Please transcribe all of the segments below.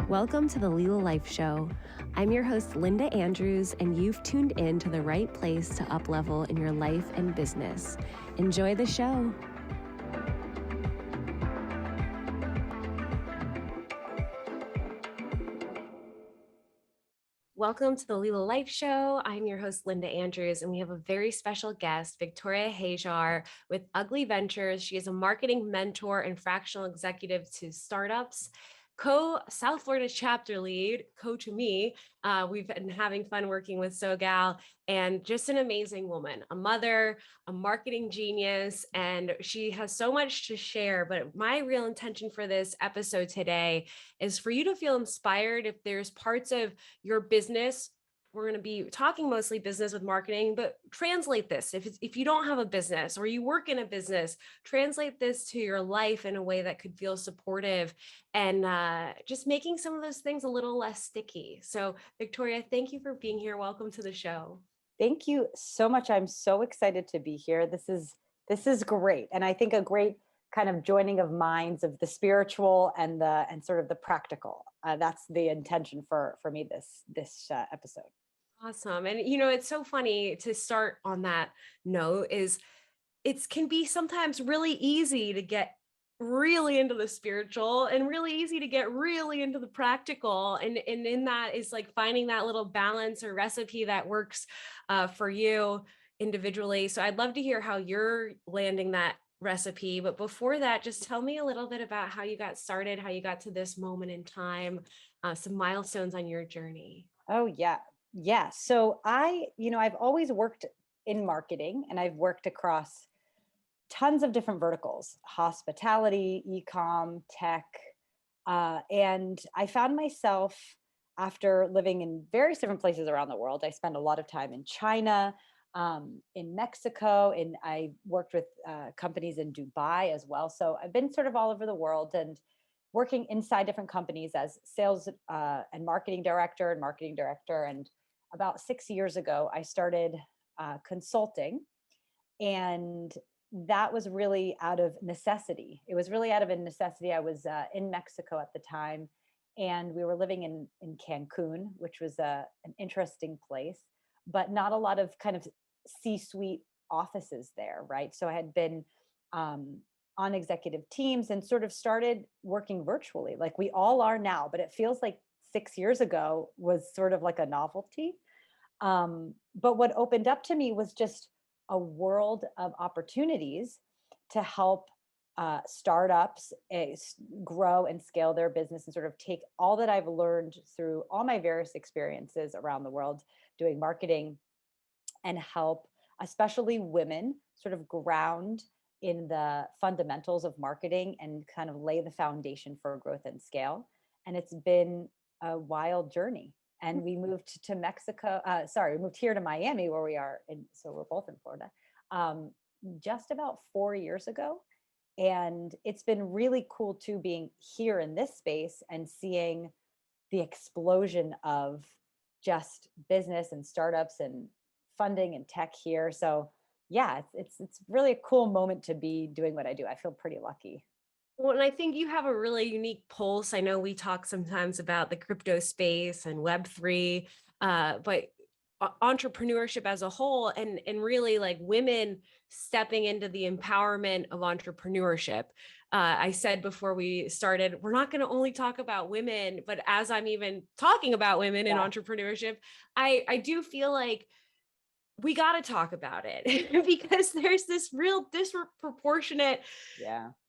Welcome to the Lila Life Show. I'm your host, Linda Andrews, and you've tuned in to the right place to up-level in your life and business. Enjoy the show. Welcome to the Lila Life Show. I'm your host, Linda Andrews, and we have a very special guest, Victoria Hajjar with Ugly Ventures. She is a marketing mentor and fractional executive to startups, co-South Florida chapter lead, co-to me. We've been having fun working with Sogal, and just an amazing woman, a mother, a marketing genius, and she has so much to share. But my real intention for this episode today is for you to feel inspired if there's parts of your business. We're going to be talking mostly business with marketing, but translate this. If you don't have a business or you work in a business, translate this to your life in a way that could feel supportive and just making some of those things a little less sticky. So Victoria, thank you for being here. Welcome to the show. Thank you so much. I'm so excited to be here. This is great. And I think a great kind of joining of minds of the spiritual and sort of the practical. That's the intention for me this episode. Awesome. And it's so funny to start on that note is it can be sometimes really easy to get really into the spiritual and really easy to get really into the practical. And in that is like finding that little balance or recipe that works for you individually. So I'd love to hear how you're landing that recipe. But before that, just tell me a little bit about how you got started, how you got to this moment in time, some milestones on your journey. Oh, yeah. Yeah. So I've always worked in marketing, and I've worked across tons of different verticals: hospitality, e-com, tech. And I found myself, after living in various different places around the world, I spent a lot of time in China, in Mexico, and I worked with companies in Dubai as well. So I've been sort of all over the world and working inside different companies as sales and marketing director. And about 6 years ago, I started consulting, and that was really out of necessity. It was really out of a necessity. I was in Mexico at the time, and we were living in Cancun, which was an interesting place, but not a lot of kind of C-suite offices there, right? So I had been on executive teams and sort of started working virtually, like we all are now, but it feels like 6 years ago was sort of like a novelty. But what opened up to me was just a world of opportunities to help startups grow and scale their business, and sort of take all that I've learned through all my various experiences around the world doing marketing, and help especially women sort of ground in the fundamentals of marketing and kind of lay the foundation for growth and scale. And it's been a wild journey. And we moved to Mexico. We moved here to Miami, where we are. So we're both in Florida, just about 4 years ago. And it's been really cool too, being here in this space and seeing the explosion of just business and startups and funding and tech here. So yeah, it's really a cool moment to be doing what I do. I feel pretty lucky. Well, and I think you have a really unique pulse. I know we talk sometimes about the crypto space and Web3, but entrepreneurship as a whole, and really like women stepping into the empowerment of entrepreneurship. I said before we started, we're not going to only talk about women, but as I'm even talking about women in entrepreneurship, I do feel like we got to talk about it because there's this real disproportionate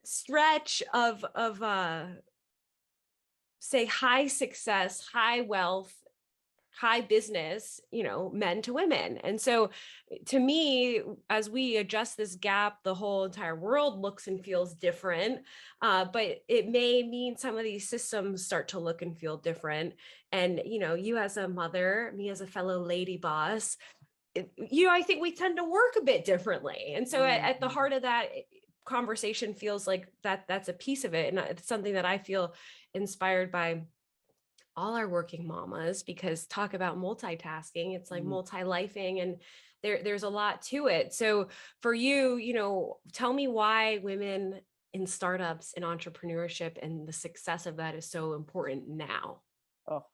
stretch of say high success, high wealth, high business, men to women. And so to me, as we adjust this gap, the whole entire world looks and feels different, but it may mean some of these systems start to look and feel different. And, you as a mother, me as a fellow lady boss, I think we tend to work a bit differently. And so at the heart of that conversation feels like that's a piece of it. And it's something that I feel inspired by all our working mamas, because talk about multitasking, it's like multi-lifing, and there's a lot to it. So for you, tell me why women in startups and entrepreneurship and the success of that is so important now. Oh,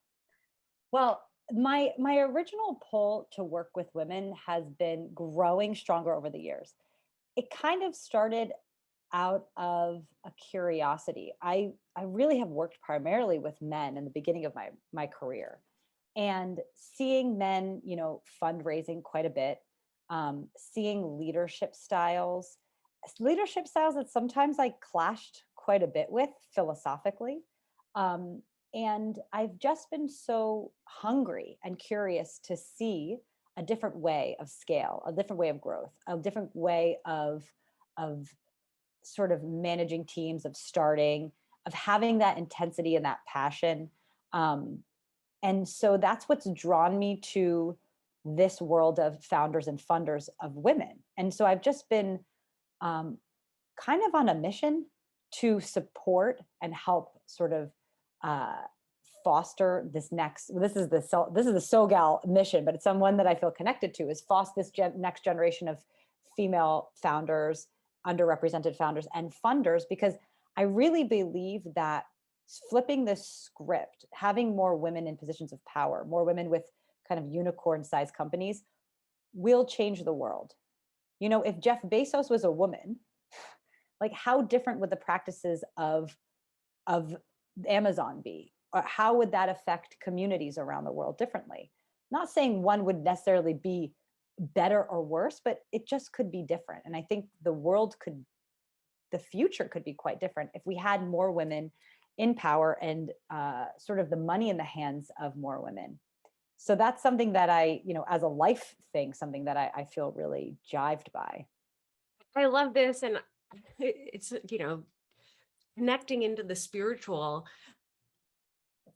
well, my original pull to work with women has been growing stronger over the years. It kind of started out of a curiosity. I really have worked primarily with men in the beginning of my career, and seeing men, fundraising quite a bit, seeing leadership styles that sometimes I clashed quite a bit with philosophically. Um, and I've just been so hungry and curious to see a different way of scale, a different way of growth, a different way of sort of managing teams, of starting, of having that intensity and that passion. Um, and so that's what's drawn me to this world of founders and funders of women. And so I've just been um, kind of on a mission to support and help sort of uh, foster this next. This is the Sogal mission, but it's someone that I feel connected to, is foster this next generation of female founders, underrepresented founders, and funders, because I really believe that flipping this script, having more women in positions of power, more women with kind of unicorn-sized companies, will change the world. If Jeff Bezos was a woman, like, how different would the practices of Amazon be? Or how would that affect communities around the world differently? Not saying one would necessarily be better or worse, but it just could be different. And I think the future could be quite different if we had more women in power, and sort of the money in the hands of more women. So that's something that as a life thing, something that I feel really jived by. I love this. And it's, connecting into the spiritual,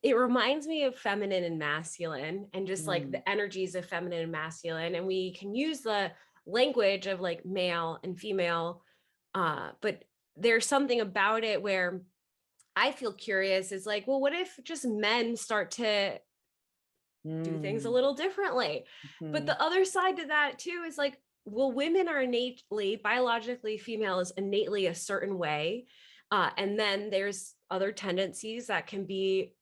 it reminds me of feminine and masculine, and just like Mm, the energies of feminine and masculine. And we can use the language of like male and female, but there's something about it where I feel curious is like, well, what if just men start to do things a mm, little differently? But mhm, the other side to that too is like, well, women are innately, biologically, female is innately a certain way. And then there's other tendencies that can be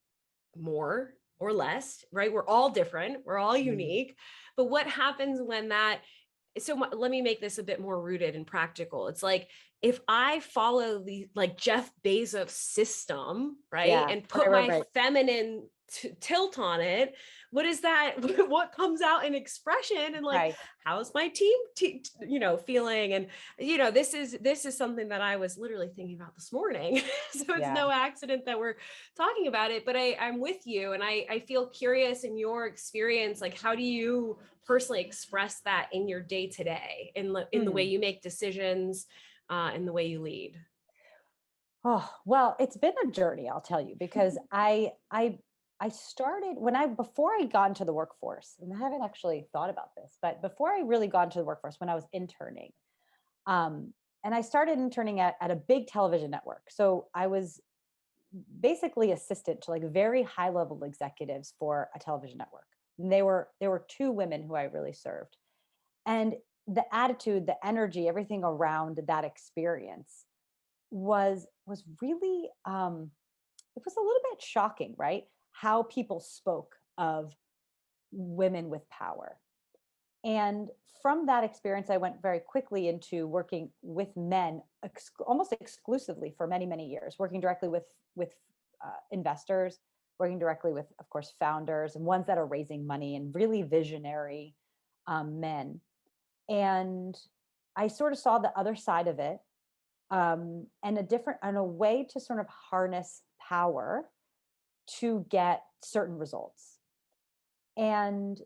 more or less, right? We're all different, we're all mm. unique. But what happens when that? Let me make this a bit more rooted and practical. It's like, if I follow the like Jeff Bezos system, right, Yeah, and right, put right, my right, feminine tilt on it, what is that? What comes out in expression? And like, right. how's my team, feeling? And this is something that I was literally thinking about this morning. So it's Yeah. no accident that we're talking about it. But I'm with you, and I feel curious in your experience, like, how do you personally express that in your day to day, in the way Hmm. you make decisions, in the way you lead? Oh, well, it's been a journey, I'll tell you, because I started when I before I got into the workforce, and I haven't actually thought about this, but before I really got into the workforce, when I was interning, um, and I started interning at a big television network. So I was basically assistant to like very high level executives for a television network. And there were two women who I really served. And the attitude, the energy, everything around that experience was really it was a little bit shocking, right? How people spoke of women with power. And from that experience, I went very quickly into working with men almost exclusively for many, many years, working directly with investors, working directly with, of course, founders and ones that are raising money, and really visionary men. And I sort of saw the other side of it, and a way to sort of harness power to get certain results. And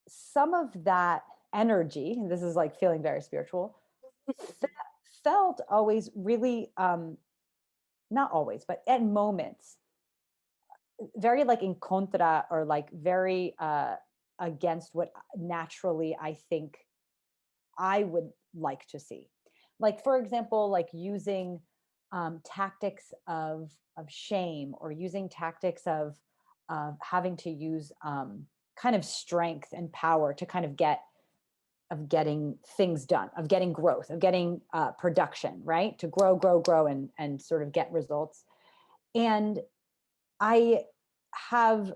some of that energy, and this is like feeling very spiritual, fe- felt always really, not always, but at moments, very like in contra, or like very against what naturally I think I would like to see. Like, for example, like using tactics of shame, or using tactics of having to use kind of strength and power to kind of getting things done, of getting growth, of getting production, right? To grow, grow, grow, and sort of get results. And I have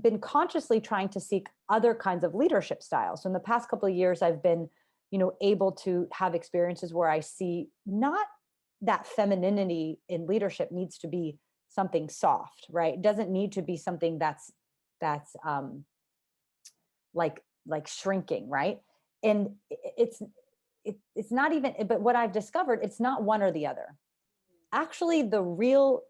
been consciously trying to seek other kinds of leadership styles. So in the past couple of years, I've been, able to have experiences where I see not that femininity in leadership needs to be something soft, right? It doesn't need to be something that's like shrinking, right? And it's not even, but what I've discovered, it's not one or the other. Actually, the real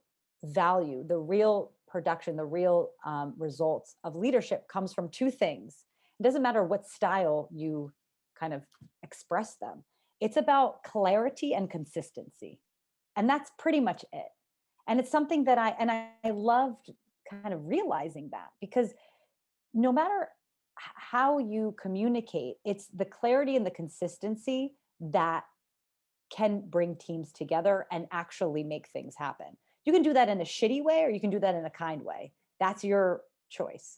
value, the real production, the real results of leadership comes from two things. It doesn't matter what style you kind of express them. It's about clarity and consistency. And that's pretty much it. And it's something that I loved kind of realizing that, because no matter how you communicate, it's the clarity and the consistency that can bring teams together and actually make things happen. You can do that in a shitty way or you can do that in a kind way. That's your choice.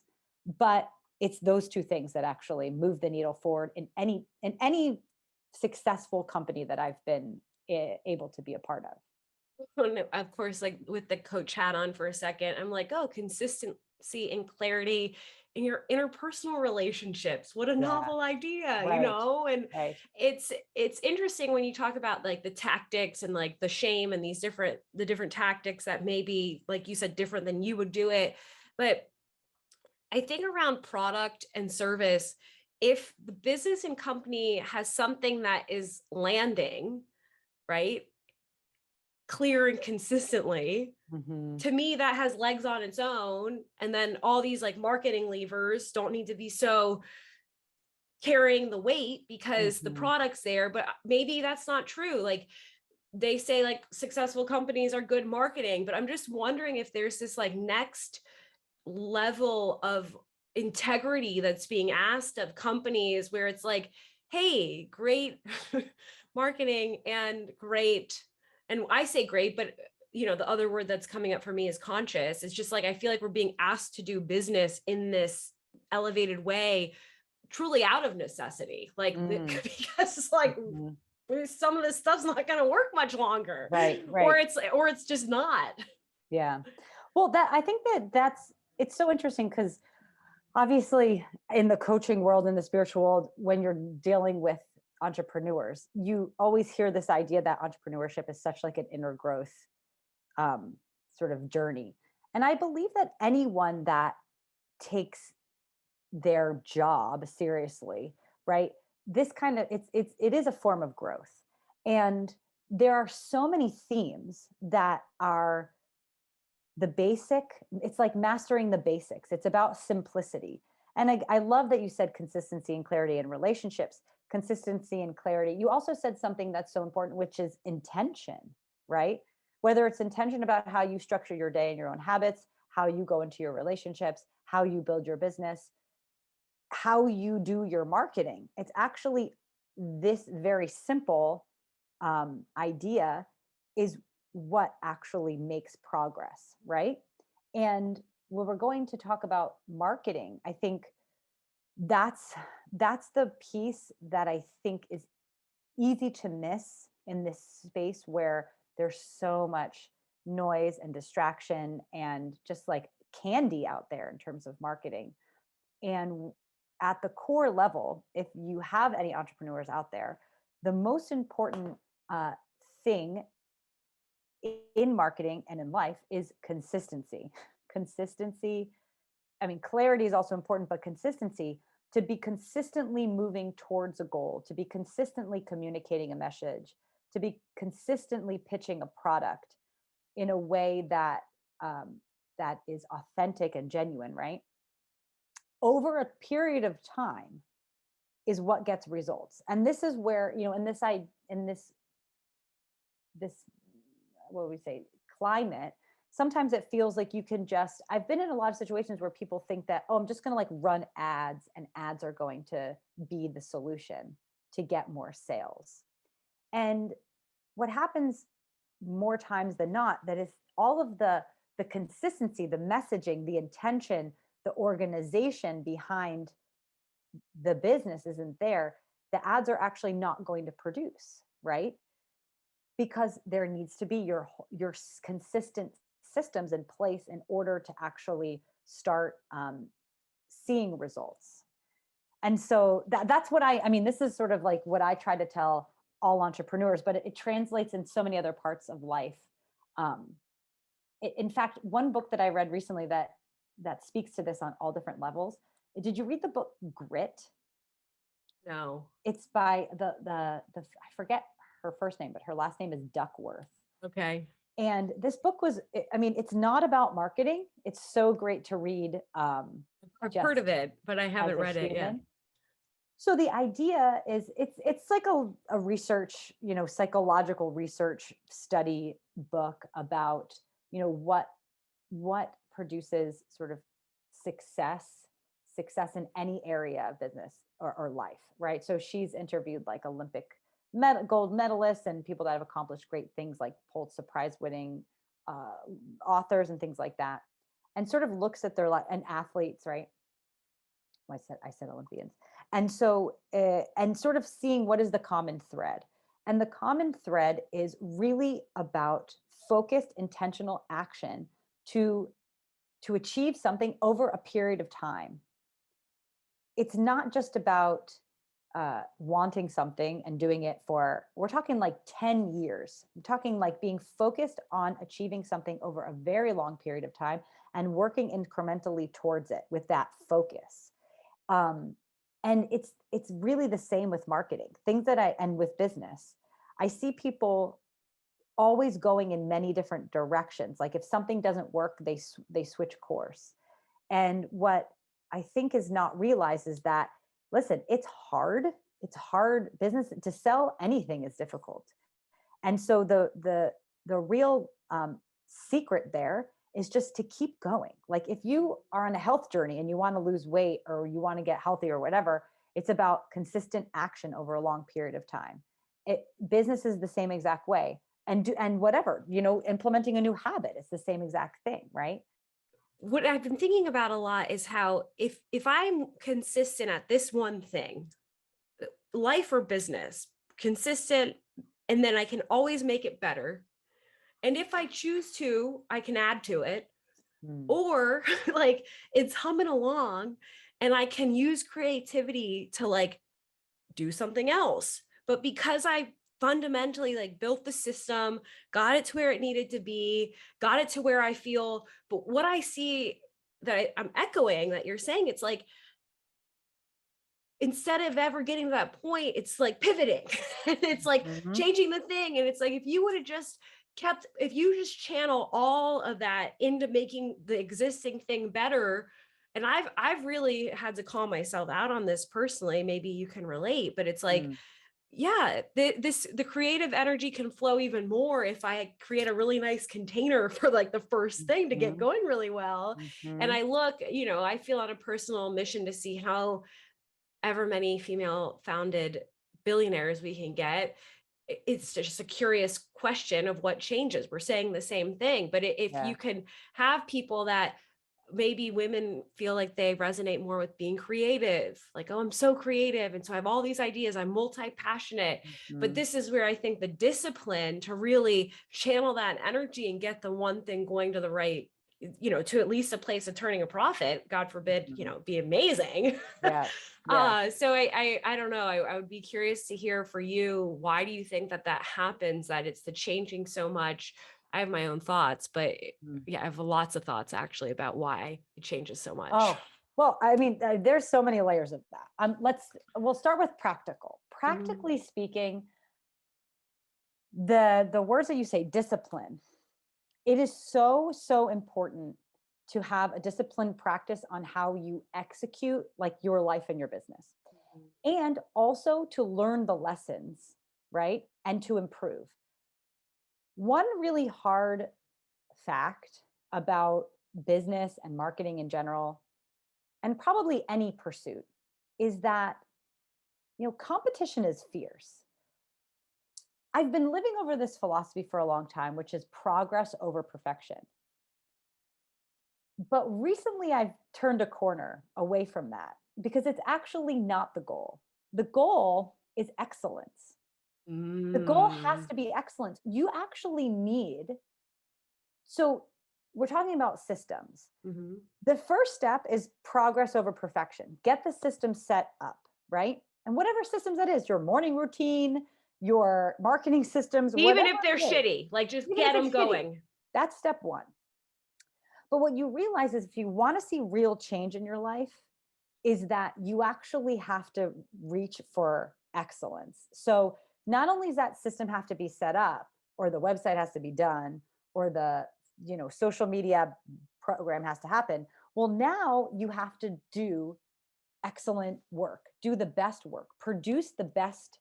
But it's those two things that actually move the needle forward in any successful company that I've been able to be a part of. Of course, like with the coach hat on for a second, I'm like, oh, consistency and clarity in your interpersonal relationships. What a Yeah, novel idea, right, And right. it's interesting when you talk about like the tactics and like the shame and the different tactics that may be, like you said, different than you would do it. But I think around product and service, if the business and company has something that is landing, right? Clear and consistently, Hmm. to me that has legs on its own, and then all these like marketing levers don't need to be so carrying the weight because the Hmm. product's there. But maybe that's not true. Like they say like successful companies are good marketing, but I'm just wondering if there's this like next level of integrity that's being asked of companies where it's like, hey, great marketing and great, and I say great, but the other word that's coming up for me is conscious. It's just like I feel like we're being asked to do business in this elevated way, truly out of necessity, like Mm. because it's like Hmm. some of this stuff's not going to work much longer, Right, or right. it's just not. Yeah. Well, that I think that's it's so interesting because obviously in the coaching world, in the spiritual world, when you're dealing with entrepreneurs, you always hear this idea that entrepreneurship is such like an inner growth um, sort of journey. And I believe that anyone that takes their job seriously, right? This kind of it is a form of growth. And there are so many themes that are the basic, it's like mastering the basics. It's about simplicity. And I love that you said consistency and clarity in relationships, consistency and clarity. You also said something that's so important, which is intention, right? Whether it's intention about how you structure your day and your own habits, how you go into your relationships, how you build your business, how you do your marketing. It's actually this very simple idea is what actually makes progress, right? And when we're going to talk about marketing, I think that's that's the piece that I think is easy to miss in this space where there's so much noise and distraction and just like candy out there in terms of marketing. And at the core level, if you have any entrepreneurs out there, the most important thing in marketing and in life is consistency. Consistency. I mean, clarity is also important, but consistency, to be consistently moving towards a goal, to be consistently communicating a message, to be consistently pitching a product in a way that that is authentic and genuine, right? Over a period of time is what gets results. And this is where, in this what would we say, climate, sometimes it feels like you can just, I've been in a lot of situations where people think that, oh, I'm just going to like run ads and ads are going to be the solution to get more sales. And what happens more times than not, that is all of the consistency, the messaging, the intention, the organization behind the business isn't there, the ads are actually not going to produce, right? Because there needs to be your consistent systems in place in order to actually start seeing results. And so that's what I mean, this is sort of like what I try to tell all entrepreneurs, but it translates in so many other parts of life. Um, in fact, one book that I read recently that speaks to this on all different levels. Did you read the book Grit? No. It's by the I forget her first name, but her last name is Duckworth. Okay. And this book was, I mean, it's not about marketing. It's so great to read. I've heard Just of it, but I as haven't a read it yet. human. So the idea is it's like a research, psychological research study book about, what produces sort of success in any area of business or life, right? So she's interviewed like Olympic gold medalists and people that have accomplished great things like Pulitzer Prize winning uh, authors and things like that, and sort of looks at their life and athletes, right? I said Olympians, and so and sort of seeing what is the common thread, and the common thread is really about focused, intentional action to achieve something over a period of time. It's not just about wanting something and doing it for, we're talking like 10 years. I'm talking like being focused on achieving something over a very long period of time and working incrementally towards it with that focus. Um, and it's really the same with marketing, things that and with business. I see people always going in many different directions. Like if something doesn't work, they switch course. And what I think is not realized is that, listen, it's hard. It's hard business to sell anything is difficult. And so the real secret there is just to keep going. Like if you are on a health journey and you want to lose weight or you want to get healthy or whatever, it's about consistent action over a long period of time. Business is the same exact way. And whatever, implementing a new habit, it's the same exact thing, right? What I've been thinking about a lot is how if I'm consistent at this one thing, life or business, consistent, and then I can always make it better. And if I choose to, I can add to it. Or like it's humming along and I can use creativity to like do something else. But because I fundamentally like built the system, got it to where it needed to be, got it to where I feel, but what I see that I'm echoing that you're saying, it's like instead of ever getting to that point, it's like pivoting and it's like Mm-hmm. changing the thing. And it's like, if you would have just if you just channel all of that into making the existing thing better. And I've really had to call myself out on this personally. Maybe you can relate, but it's like, yeah, the creative energy can flow even more if I create a really nice container for like the first thing to get Mm-hmm. going really well. And Mm-hmm. I look, I feel on a personal mission to see how ever many female founded billionaires we can get. It's just a curious question of what changes. We're saying the same thing, but if Yeah. you can have people that maybe women feel like they resonate more with being creative, like, oh, I'm so creative. And so I have all these ideas, I'm multi-passionate. But Mm-hmm. this is where I think the discipline to really channel that energy and get the one thing going to the right, to at least a place of turning a profit, God forbid, Mm-hmm. be amazing. Yeah. Yeah. So I don't know. I would be curious to hear for you, why do you think that happens, that it's the changing so much? I have my own thoughts, but Mm. yeah, I have lots of thoughts actually about why it changes so much. Oh, well, I mean, there's so many layers of that. We'll start with practical. Mhm. Practically speaking, the words that you say, discipline, it is so important to have a disciplined practice on how you execute like your life and your business, and also to learn the lessons, right? And to improve. One really hard fact about business and marketing in general, and probably any pursuit, is that competition is fierce. I've been living over this philosophy for a long time, which is progress over perfection. But recently I've turned a corner away from that because it's actually not the goal. The goal is excellence. The goal has Mm. to be excellence. You actually need, so we're talking about systems. Mhm. The first step is progress over perfection. Get the system set up, right? And whatever systems that is, your morning routine, your marketing systems, Even whatever if they're it is, shitty, like just even if get it's them shitty, going. that's step one. But what you realize is if you want to see real change in your life, is that you actually have to reach for excellence. So not only does that system have to be set up, or the website has to be done, or the social media program has to happen. Well, now you have to do excellent work, do the best work, produce the best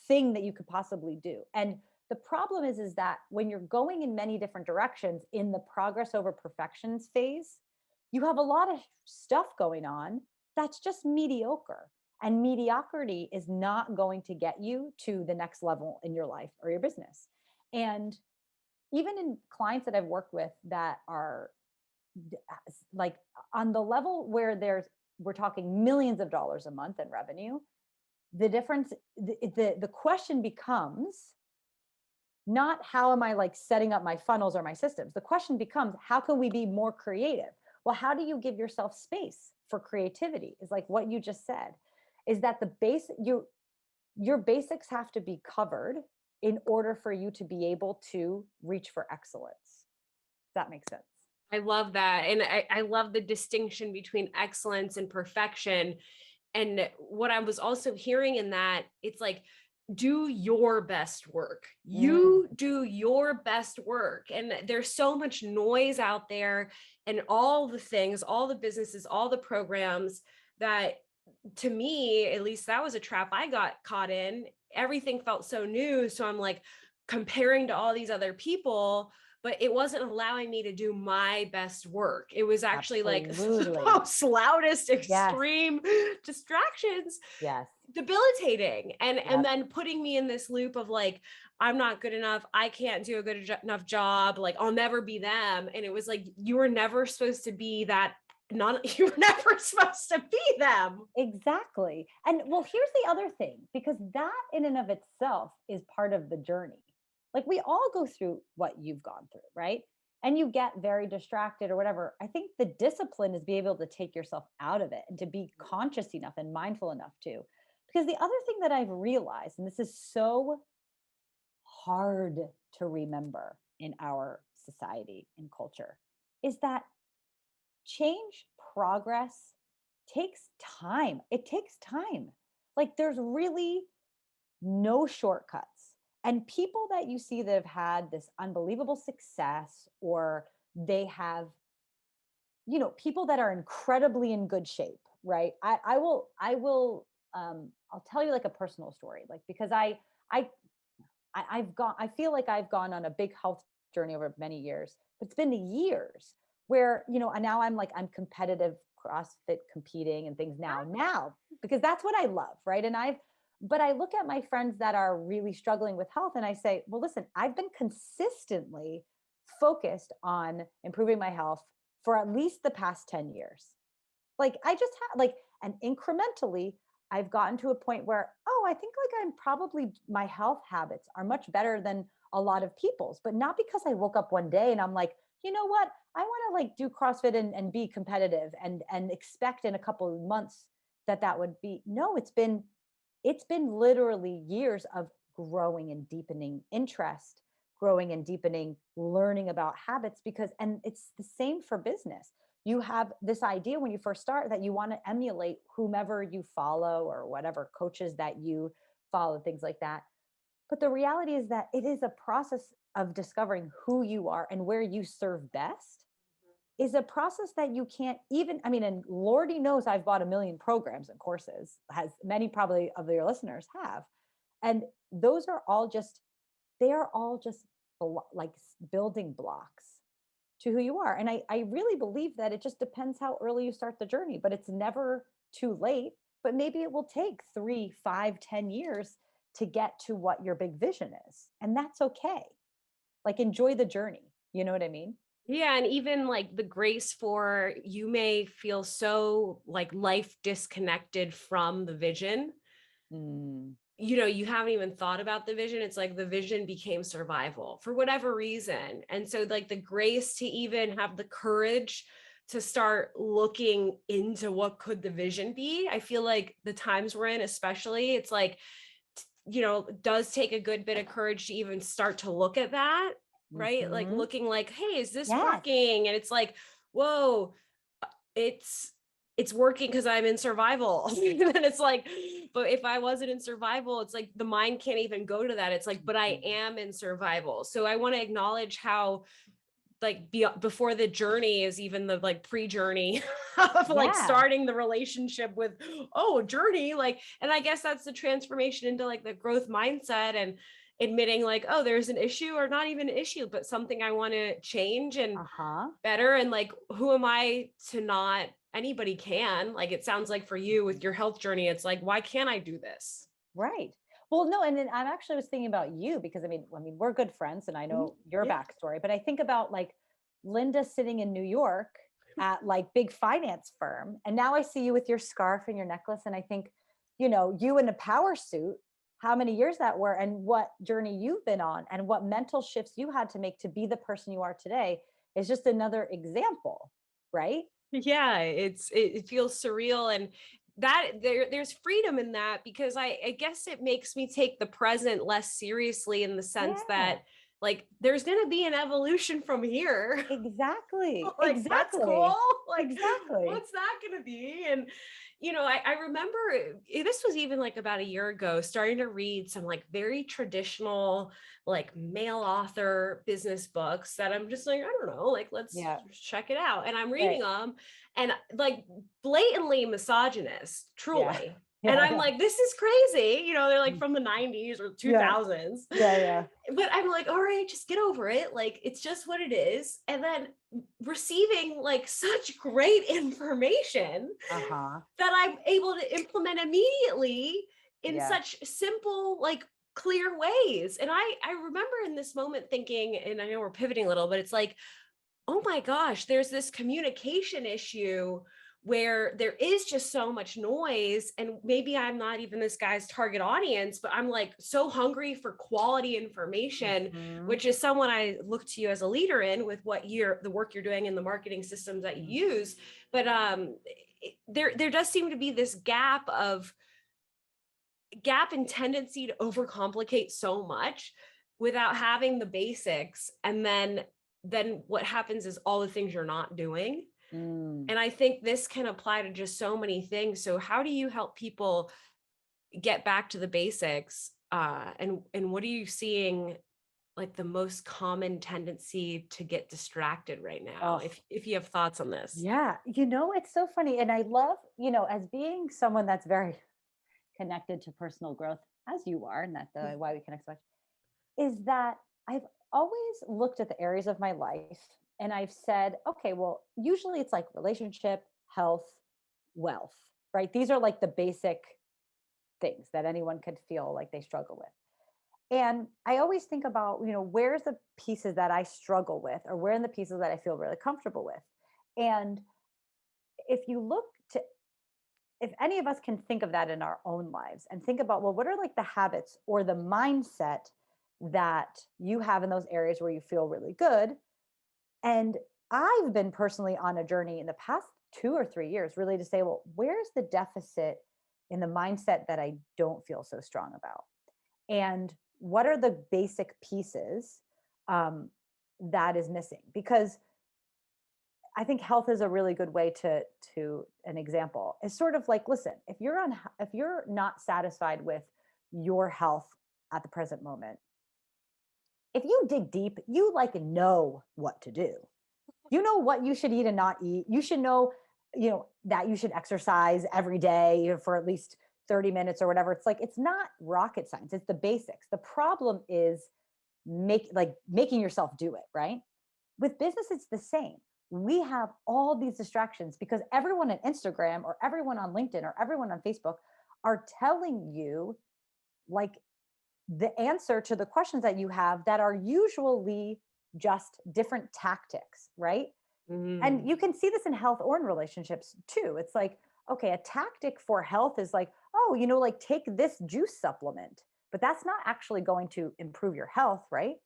thing that you could possibly do. And the problem is that when you're going in many different directions in the progress over perfections phase, you have a lot of stuff going on that's just mediocre. And mediocrity is not going to get you to the next level in your life or your business. And even in clients that I've worked with that are like on the level where we're talking millions of dollars a month in revenue, the difference, the question becomes not how am I like setting up my funnels or my systems. The question becomes how can we be more creative? Well, how do you give yourself space for creativity? Is like what you just said. Is that the base your basics have to be covered in order for you to be able to reach for excellence. That makes sense. I love that. And I love the distinction between excellence and perfection. And what I was also hearing in that, it's like, do your best work. Mm, You do your best work. And there's so much noise out there and all the things, all the businesses, all the programs that to me, at least that was a trap I got caught in. Everything felt so new. So I'm like comparing to all these other people, but it wasn't allowing me to do my best work. It was actually like the absolutely. most loudest Yes. extreme distractions, Yes. debilitating. And Yep. then putting me in this loop of like, I'm not good enough. I can't do a enough job. Like I'll never be them. And it was like, you were never supposed to be that. Not you were never supposed to be them. Exactly. And well, here's the other thing, because that in and of itself is part of the journey. Like we all go through what you've gone through, right? And you get very distracted or whatever. I think the discipline is be able to take yourself out of it and to be conscious enough and mindful enough to. Because the other thing that I've realized, and this is so hard to remember in our society and culture, is that change, progress takes time. It takes time. Like there's really no shortcuts. And people that you see that have had this unbelievable success, or they have, people that are incredibly in good shape, right? I'll tell you like a personal story, like because I I've gone, I feel like I've gone on a big health journey over many years, but it's been years where, and now I'm like, I'm competitive CrossFit competing and things now, because that's what I love. Right. But I look at my friends that are really struggling with health and I say, well, listen, I've been consistently focused on improving my health for at least the past 10 years. Like I just had like, and incrementally, I've gotten to a point where, oh, I think like I'm probably my health habits are much better than a lot of people's, but not because I woke up one day and I'm like, you know what? I want to like do CrossFit and be competitive and expect in a couple of months that would be. No, it's been literally years of growing and deepening interest, growing and deepening learning about habits, because and it's the same for business. You have this idea when you first start that you want to emulate whomever you follow or whatever coaches that you follow, things like that. But the reality is that it is a process of discovering who you are and where you serve best, is a process that you can't even, I mean, and Lordy knows I've bought a million programs and courses, as many probably of your listeners have. And those are all just, they are all just like building blocks to who you are. And I really believe that it just depends how early you start the journey, but it's never too late. But maybe it will take 3, 5, 10 years to get to what your big vision is. And that's okay. Like enjoy the journey. You know what I mean? Yeah, and even like the grace for you may feel so like life disconnected from the vision. Mm, you haven't even thought about the vision. It's like the vision became survival for whatever reason. And so like the grace to even have the courage to start looking into what could the vision be. I feel like the times we're in, especially, it's like, does take a good bit of courage to even start to look at that, right? Like Mhm. looking like, hey, is this Yes. working? And it's like, whoa, it's it's working because I'm in survival. And it's like, but if I wasn't in survival, it's like the mind can't even go to that. It's like, but I Mhm. am in survival. So I want to acknowledge how like before the journey is even the like pre-journey of like Yeah. starting the relationship with, oh, journey, like, and I guess that's the transformation into like the growth mindset and admitting like, oh, there's an issue, or not even an issue, but something I want to change and Uh-huh. better. And like, who am I to not? Anybody can. Like, it sounds like for you with your health journey, it's like, why can't I do this? Right. Well, no, and then I'm actually was thinking about you because I mean, we're good friends and I Mhm. know your Yeah. backstory, but I think about like Linda sitting in New York at like big finance firm. And now I see you with your scarf and your necklace. And I think, you in a power suit, how many years that were and what journey you've been on and what mental shifts you had to make to be the person you are today is just another example, right? Yeah, it feels surreal, and that there's freedom in that, because I guess it makes me take the present less seriously, in the sense Yeah, that like there's going to be an evolution from here. exactly. Like, that's cool. Exactly. Like, Exactly. what's that going to be? And I remember this was even like about a year ago, starting to read some like very traditional like male author business books that I'm just like, I don't know, like, let's Yeah. check it out. And I'm reading Right. them, and like blatantly misogynist, Yeah. truly. And Yeah, I'm yeah. like, this is crazy. They're like Mm. from the 90s or Yeah. 2000s. Yeah, yeah. But I'm like, all right, just get over it. Like, it's just what it is. And then receiving like such great information Uh-huh. that I'm able to implement immediately in Yeah. such simple, like, clear ways. And I remember in this moment thinking, and I know we're pivoting a little, but it's like, oh my gosh, there's this communication issue where there is just so much noise. And maybe I'm not even this guy's target audience, but I'm like so hungry for quality information, Mhm. which is someone I look to you as a leader in, with the work you're doing and the marketing systems that Mm. you use. But there does seem to be this gap in tendency to overcomplicate so much without having the basics. And then what happens is all the things you're not doing. Mm. And I think this can apply to just so many things. So how do you help people get back to the basics? And what are you seeing like the most common tendency to get distracted right now? Oh, If you have thoughts on this. yeah. It's so funny. And I love, as being someone that's very connected to personal growth, as you are, and that's why we connect so much, is that I've always looked at the areas of my life and I've said, okay, well, usually it's like relationship, health, wealth, right? These are like the basic things that anyone could feel like they struggle with. And I always think about, where's the pieces that I struggle with or where in the pieces that I feel really comfortable with. And if you look to, if any of us can think of that in our own lives and think about, well, what are like the habits or the mindset that you have in those areas where you feel really good? And I've been personally on a journey in the past 2 or 3 years, really to say, well, where's the deficit in the mindset that I don't feel so strong about? And what are the basic pieces that is missing? Because I think health is a really good way to an example. It's sort of like, listen, if you're not satisfied with your health at the present moment, if you dig deep, you like know what to do. You know what you should eat and not eat. You should know, that you should exercise every day for at least 30 minutes or whatever. It's like it's not rocket science. It's the basics. The problem is making yourself do it, right? With business, it's the same. We have all these distractions because everyone on Instagram or everyone on LinkedIn or everyone on Facebook are telling you like the answer to the questions that you have that are usually just different tactics, right? And Mm. you can see this in health or in relationships too. It's like, okay, a tactic for health is like, oh, like take this juice supplement, but that's not actually going to improve your health, right?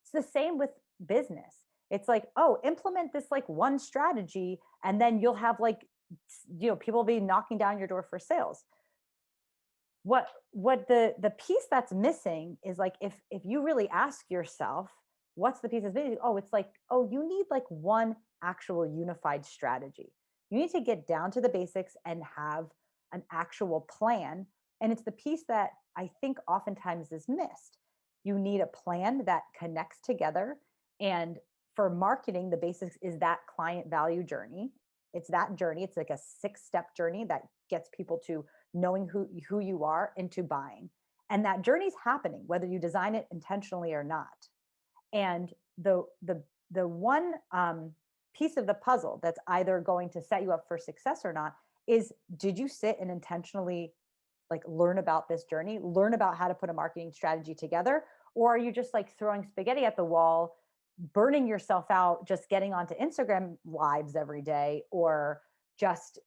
It's the same with business. It's like, oh, implement this like one strategy, and then you'll have like, people will be knocking down your door for sales. What the piece that's missing is like, if you really ask yourself, what's the piece that's missing? Oh, it's like, oh, you need like one actual unified strategy. You need to get down to the basics and have an actual plan. And it's the piece that I think oftentimes is missed. You need a plan that connects together. And for marketing, the basics is that client value journey. It's that journey. It's like a 6-step journey that gets people to knowing who you are into buying. And that journey's happening whether you design it intentionally or not. And the one piece of the puzzle that's either going to set you up for success or not is, did you sit and intentionally like learn about this journey, learn about how to put a marketing strategy together? Or are you just like throwing spaghetti at the wall, burning yourself out, just getting onto Instagram lives every day, or just,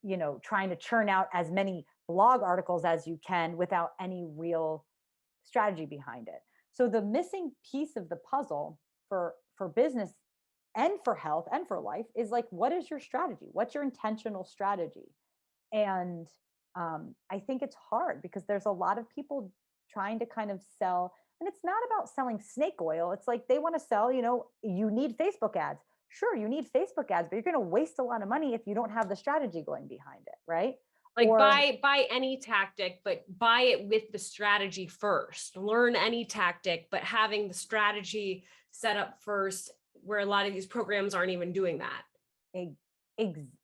trying to churn out as many blog articles as you can without any real strategy behind it? So the missing piece of the puzzle for business and for health and for life is like, what is your strategy? What's your intentional strategy? And I think it's hard because there's a lot of people trying to kind of sell, and it's not about selling snake oil. It's like they want to sell, you need Facebook ads. Sure, you need Facebook ads, but you're going to waste a lot of money if you don't have the strategy going behind it, right? Like Or buy any tactic, but buy it with the strategy first. Learn any tactic, but having the strategy set up first, where a lot of these programs aren't even doing that.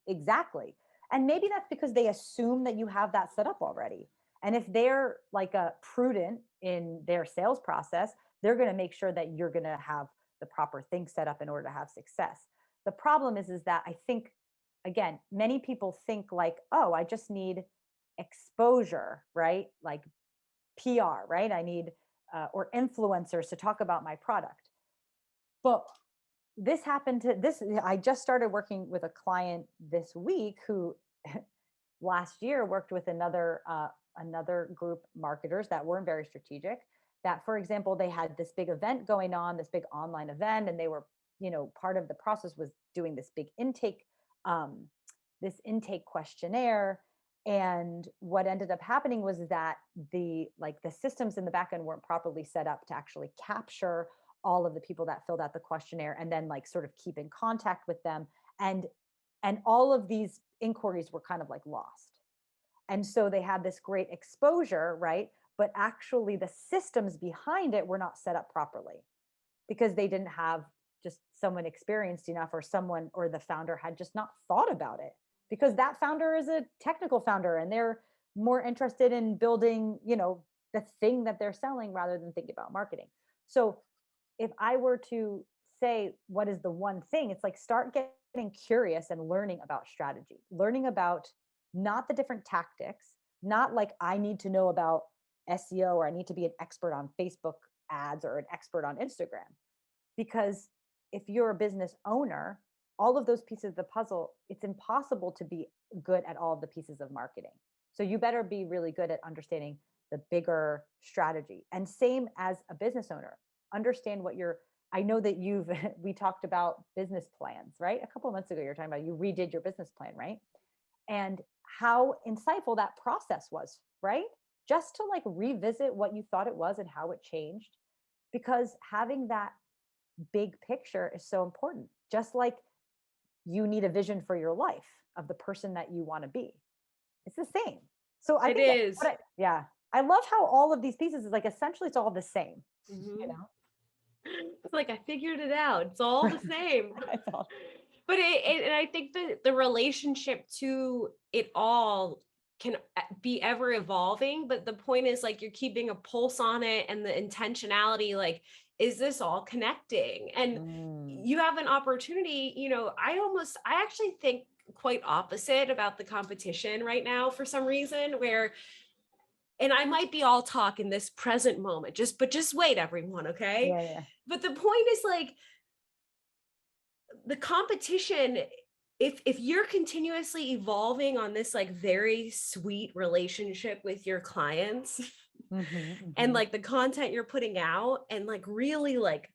Exactly. And maybe that's because they assume that you have that set up already. And if they're like a prudent in their sales process, they're going to make sure that you're going to have the proper things set up in order to have success. The problem is that I think, again, many people think like, oh, I just need exposure, right? Like PR, right? I need, or influencers to talk about my product. But I just started working with a client this week who last year worked with another group marketers that weren't very strategic. That, for example, they had this big event going on, this big online event, and they were, part of the process was doing this big um, intake questionnaire. And what ended up happening was that the systems in the back end weren't properly set up to actually capture all of the people that filled out the questionnaire and then like sort of keep in contact with them. And all of these inquiries were kind of like lost. And so they had this great exposure, right? But actually the systems behind it were not set up properly because they didn't have just someone experienced enough, or the founder had just not thought about it, because that founder is a technical founder and they're more interested in building, the thing that they're selling rather than thinking about marketing. So if I were to say, what is the one thing, it's like, start getting curious and learning about strategy, learning about not the different tactics, not like I need to know about SEO or I need to be an expert on Facebook ads or an expert on Instagram. Because if you're a business owner, all of those pieces of the puzzle, it's impossible to be good at all of the pieces of marketing. So you better be really good at understanding the bigger strategy. And same as a business owner, understand I know that we talked about business plans, right? A couple of months ago, you were talking about you redid your business plan, right? And how insightful that process was, right? Just to like revisit what you thought it was and how it changed, because having that big picture is so important. Just like you need a vision for your life of the person that you want to be. It's the same. So I It think is. yeah, I love how all of these pieces is like, essentially it's all the same, Mhm. It's like I figured it out. It's all the same. I thought. But and I think that the relationship to it all can be ever evolving. But the point is, like, you're keeping a pulse on it, and the intentionality, like, is this all connecting? And Mm, you have an opportunity. I actually think quite opposite about the competition right now for some reason, where, and I might be all talk in this present moment, but just wait, everyone, okay? yeah, yeah. But the point is, like, the competition if you're continuously evolving on this like very sweet relationship with your clients and Mhm. like the content you're putting out and like really like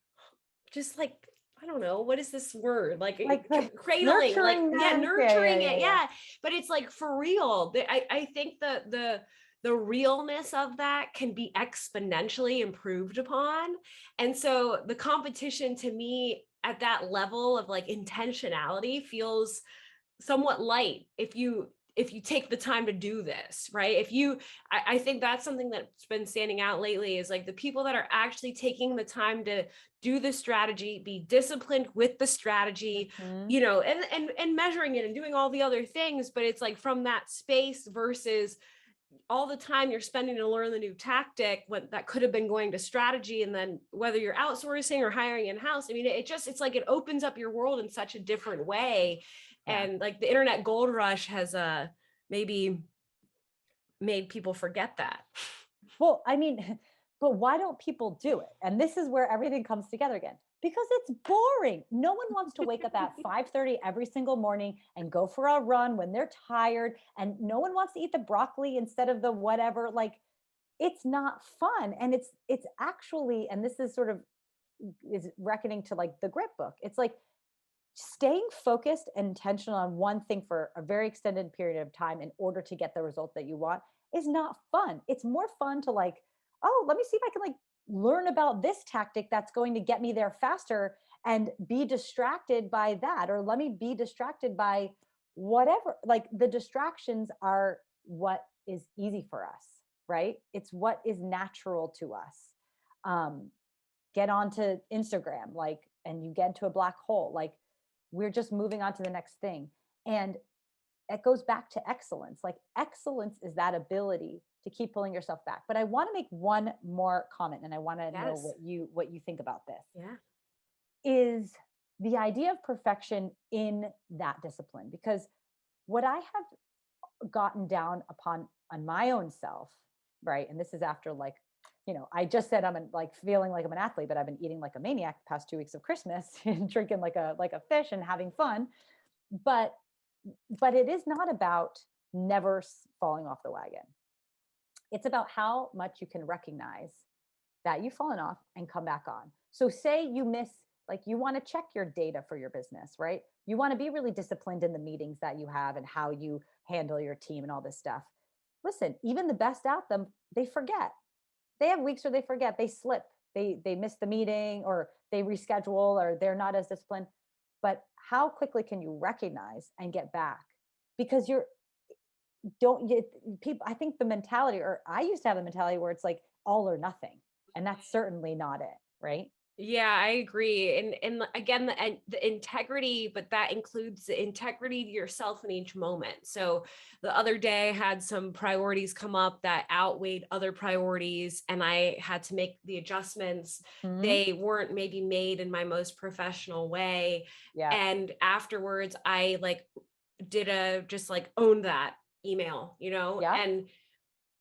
just like I don't know what is this word like Like the cradling like nurturing yeah them. Yeah, yeah, nurturing yeah, it yeah. yeah but it's like for real I think the realness of that can be exponentially improved upon, and so the competition to me at that level of like intentionality feels somewhat light if you take the time to do this right if you I think that's something that's been standing out lately is like the people that are actually taking the time to do the strategy, be disciplined with the strategy, Mhm. you know, and measuring it and doing all the other things, but it's like from that space versus all the time you're spending to learn the new tactic when that could have been going to strategy, and then whether you're outsourcing or hiring in-house, I mean it's like it opens up your world in such a different way. Yeah. And like the internet gold rush has maybe made people forget that. Well, I mean, but why don't people do it? And this is where everything comes together again. Because it's boring. No one wants to wake up at 5:30 every single morning and go for a run when they're tired. And no one wants to eat the broccoli instead of the whatever. Like it's not fun. And it's actually, and this is sort of is reckoning to like the grit book. It's like staying focused and intentional on one thing for a very extended period of time in order to get the result that you want is not fun. It's more fun to like, oh, let me see if I can like learn about this tactic that's going to get me there faster and be distracted by that. Or let me be distracted by whatever. Like the distractions are what is easy for us, right? It's what is natural to us. Um, get onto Instagram, like, and you get into a black hole. Like, we're just moving on to the next thing. And it goes back to excellence. Like, excellence is that ability to keep pulling yourself back. But I want to make one more comment, and I want to know Yes. what you think about this. Yeah. Is the idea of perfection in that discipline? Because what I have gotten down upon on my own self, right? And this is after like, I just said like feeling like I'm an athlete, but I've been eating like a maniac the past 2 weeks of Christmas and drinking like a fish and having fun. But it is not about never falling off the wagon. It's about how much you can recognize that you've fallen off and come back on. So say you miss, like you want to check your data for your business, right? You want to be really disciplined in the meetings that you have and how you handle your team and all this stuff. Listen, even the best at them, they forget. They have weeks where they forget, they slip, they miss the meeting or they reschedule or they're not as disciplined. But how quickly can you recognize and get back? Because you're don't get people, I think the mentality, or I used to have the mentality where it's like all or nothing. And that's certainly not it, right? Yeah, I agree. And again, the integrity, but that includes the integrity to yourself in each moment. So the other day I had some priorities come up that outweighed other priorities, and I had to make the adjustments. Mhm. They weren't maybe made in my most professional way. Yeah. And afterwards, I like did a just like own that email, you know, Yeah. and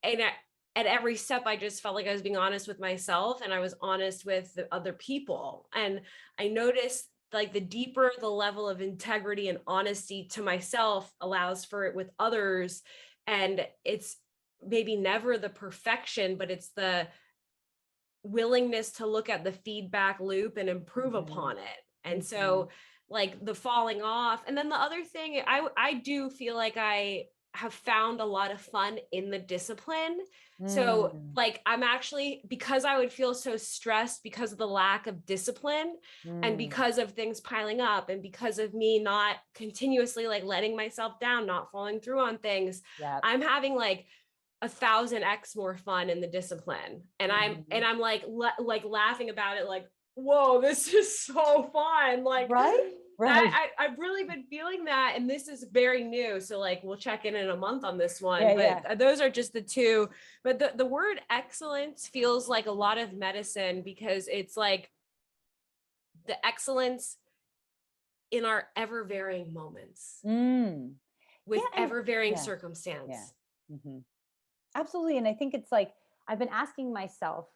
at every step I just felt like I was being honest with myself and I was honest with the other people, and I noticed like the deeper the level of integrity and honesty to myself allows for it with others, and it's maybe never the perfection, but it's the willingness to look at the feedback loop and improve Mhm. upon it. And Mhm. so like the falling off, and then the other thing, I do feel like I have found a lot of fun in the discipline. So Mm. like I'm actually, because I would feel so stressed because of the lack of discipline and Mm. because of things piling up and because of me not continuously like letting myself down, not following through on things, Yeah. I'm having like 1,000x more fun in the discipline, and Mhm. I'm like like laughing about it, like whoa, this is so fun, like Right? that Right. I've really been feeling that, and this is very new, so like we'll check in a month on this one, Yeah, but yeah. those are just the two. But the word excellence feels like a lot of medicine because it's like the excellence in our ever varying moments Mm. Yeah, with and ever varying yeah. Yeah. circumstance. Mhm. Absolutely. And I think it's like I've been asking myself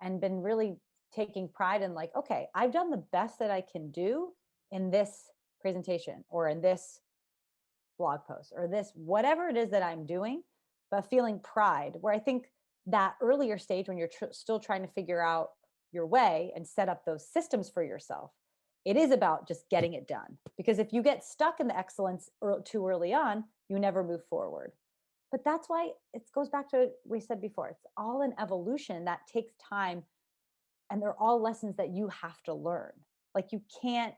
and been really taking pride in like, okay, I've done the best that I can do in this presentation or in this blog post or this, whatever it is that I'm doing, but feeling pride, where I think that earlier stage when you're still trying to figure out your way and set up those systems for yourself, it is about just getting it done. Because if you get stuck in the excellence too early on, you never move forward. But that's why it goes back to what we said before. It's all an evolution that takes time, and they're all lessons that you have to learn. Like you can't.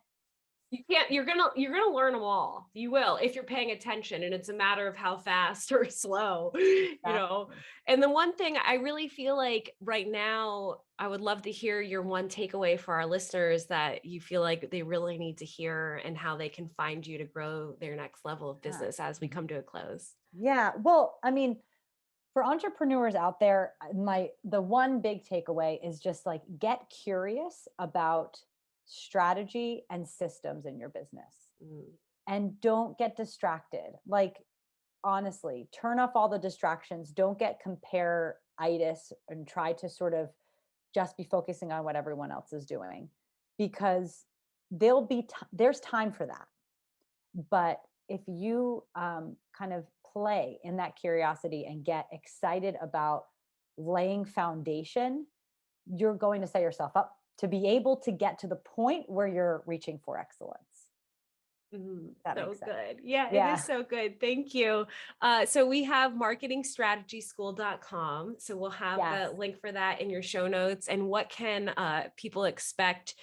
You're gonna learn them all. You will, if you're paying attention, and it's a matter of how fast or slow, you know. And the one thing I really feel like right now, I would love to hear your one takeaway for our listeners that you feel like they really need to hear, and how they can find you to grow their next level of business as we come to a close. Yeah. Well, I mean, for entrepreneurs out there, the one big takeaway is just like get curious about strategy and systems in your business, and don't get distracted. Like honestly, turn off all the distractions. Don't get compare-itis and try to sort of just be focusing on what everyone else is doing, because there's time for that. But if you kind of play in that curiosity and get excited about laying foundation, you're going to set yourself up to be able to get to the point where you're reaching for excellence. That So makes sense. good. Yeah, it Yeah. is so good. Thank you. So we have marketingstrategyschool.com. So we'll have Yes. the link for that in your show notes. And what can people expect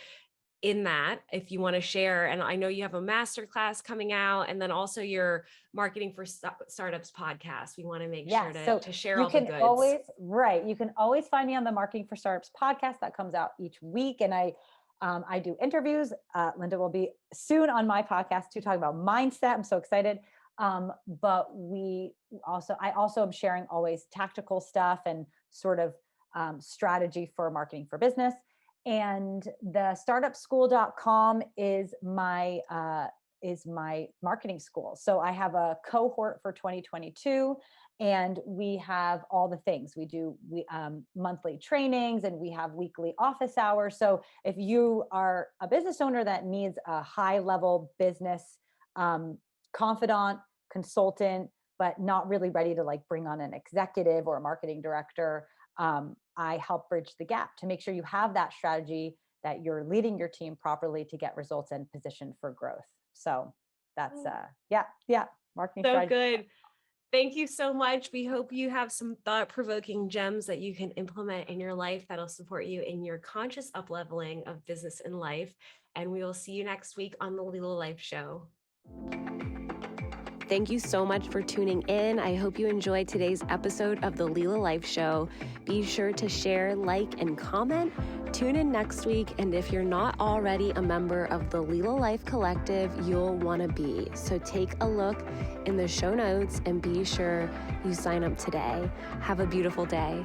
in that, if you want to share? And I know you have a masterclass coming out, and then also your Marketing for Startups podcast. We want to make sure So to share you all the can goods. you can always find me on the Marketing for Startups podcast that comes out each week. And I do interviews. Linda will be soon on my podcast to talk about mindset. I'm so excited. But I also am sharing always tactical stuff and sort of strategy for marketing for business. And the startupschool.com is my marketing school. So I have a cohort for 2022, and we have all the things. We do monthly trainings, and we have weekly office hours. So if you are a business owner that needs a high level business confidant, consultant, but not really ready to like bring on an executive or a marketing director, I help bridge the gap to make sure you have that strategy, that you're leading your team properly to get results and position for growth. So that's marketing So strategy. good. Thank you so much. We hope you have some thought-provoking gems that you can implement in your life that'll support you in your conscious up-leveling of business and life. And we will see you next week on the Lila Life Show. Thank you so much for tuning in. I hope you enjoyed today's episode of the Lila Life Show. Be sure to share, like, and comment. Tune in next week. And if you're not already a member of the Lila Life Collective, you'll want to be. So take a look in the show notes and be sure you sign up today. Have a beautiful day.